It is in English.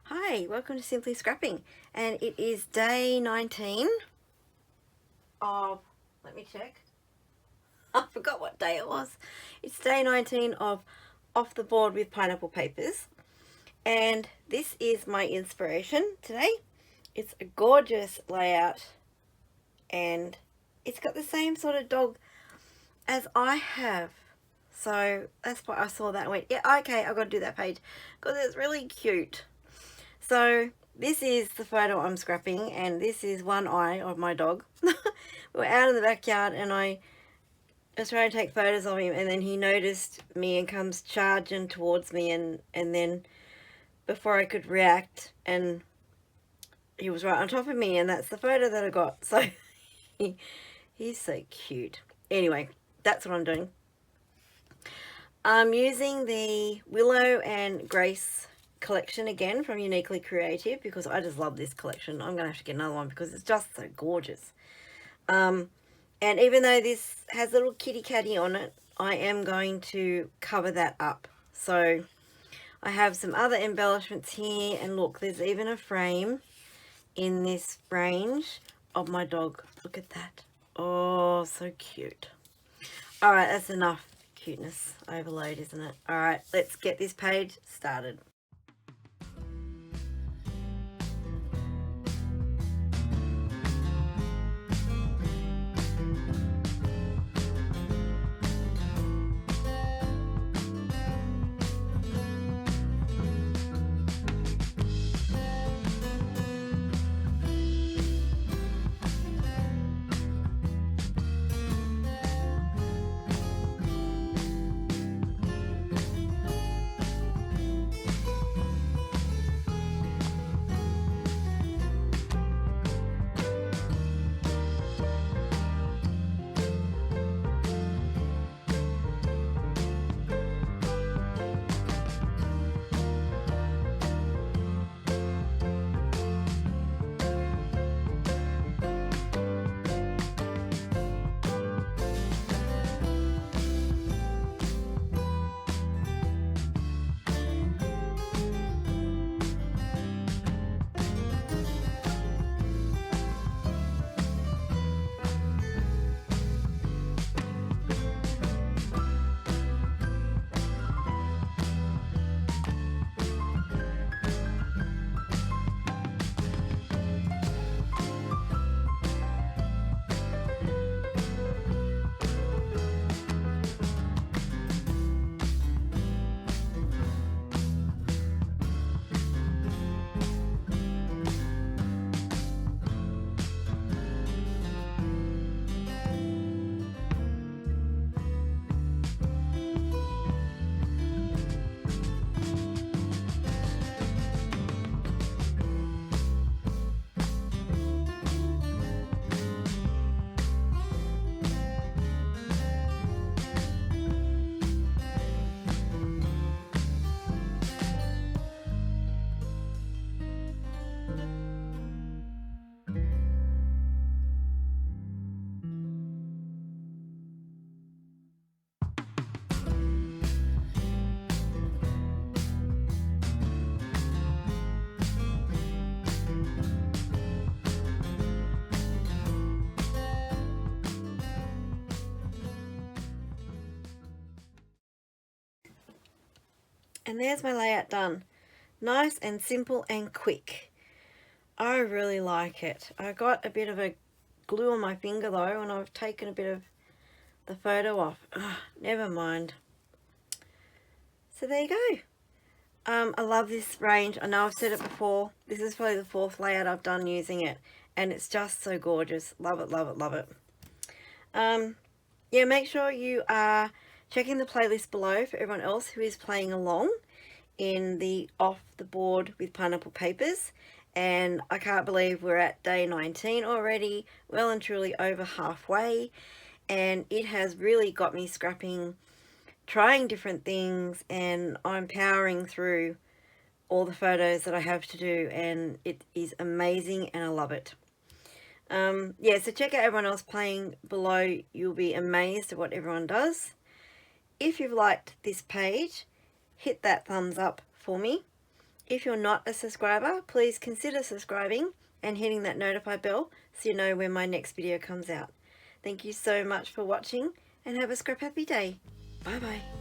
Hi, welcome to Simply Scrapping, and it is day 19 of, let me check, I forgot what day it was. It's day 19 of Off the Board with Pineapple Papers, and this is my inspiration today. It's a gorgeous layout, and it's got the same sort of dog as I have. So that's why I saw that and went, yeah, okay, I've got to do that page because it's really cute. So this is the photo I'm scrapping, and this is one eye of my dog. We're out in the backyard and I was trying to take photos of him, and then he noticed me and comes charging towards me, and then before I could react, and he was right on top of me, and that's the photo that I got. So he's so cute. Anyway, that's what I'm doing. I'm using the Willow and Grace collection again from Uniquely Creative because I just love this collection. I'm going to have to get another one because it's just so gorgeous. And even though this has a little kitty catty on it, I am going to cover that up. So I have some other embellishments here, and look, there's even a frame in this range of my dog. Look at that. Oh, so cute. All right, that's enough cuteness overload, isn't it? All right, let's get this page started. And there's my layout done. Nice and simple and quick. I really like it. I got a bit of a glue on my finger though, and I've taken a bit of the photo off. Ugh, never mind. So there you go. I love this range. I know I've said it before. This is probably the fourth layout I've done using it, and it's just so gorgeous. Love it, love it, love it. Yeah, make sure you are checking the playlist below for everyone else who is playing along in the Off the Board with Pineapple Papers. And I can't believe we're at day 19 already, well and truly over halfway, and it has really got me scrapping, trying different things, and I'm powering through all the photos that I have to do, and it is amazing and I love it. Yeah, so check out everyone else playing below. You'll be amazed at what everyone does. If you've liked this page, hit that thumbs up for me. If you're not a subscriber, please consider subscribing and hitting that notify bell so you know when my next video comes out. Thank you so much for watching and have a scrap happy day. Bye bye.